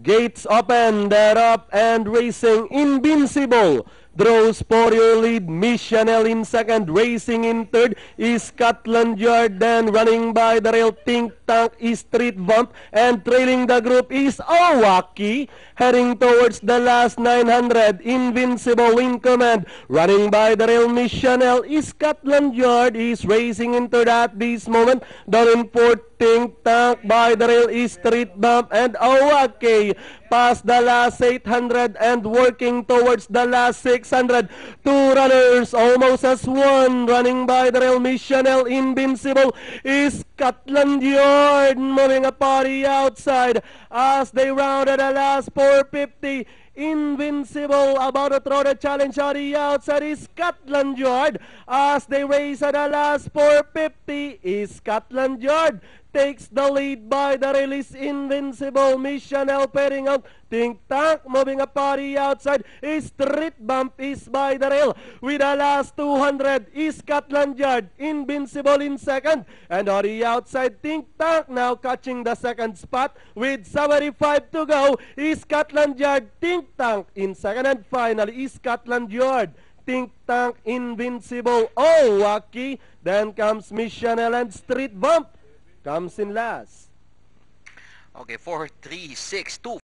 Gates open, they're up and racing. Invincible draws for your lead. Miss Chanel in second, racing in third is Scotland Yard. Then running by the rail, Think Tank is Street Vamp, and trailing the group is Owaki. Heading towards the last 900, Invincible in command. Running by the rail, Miss Chanel is Scotland Yard. Is racing in third at this moment. Down in fourth, Think Tank. By the rail is Street Vamp and Owaki. Past the last 800 and working towards the last 600. Two runners almost as one. Running by the rail, Miss Chanel. Invincible is Scotland Yard. Moving a party outside as they rounded the last 450. Invincible about to throw the challenge on the outside is Scotland Yard as they race at the last 450. Is Scotland Yard takes the lead by the release. Invincible, Miss Chanel pairing out. Think Tank moving a party outside. Street Bump is by the rail with the last 200 is Scotland Yard. Invincible in second, and on the outside Think Tank now catching the second spot with 75 to go is Scotland Yard. Think Tank in second, and finally is Scotland Yard. Think Tank, Invincible, Owaki. Then comes Miss Chanel, and Street Bump comes in last. Okay, 4, 3, 6, 2,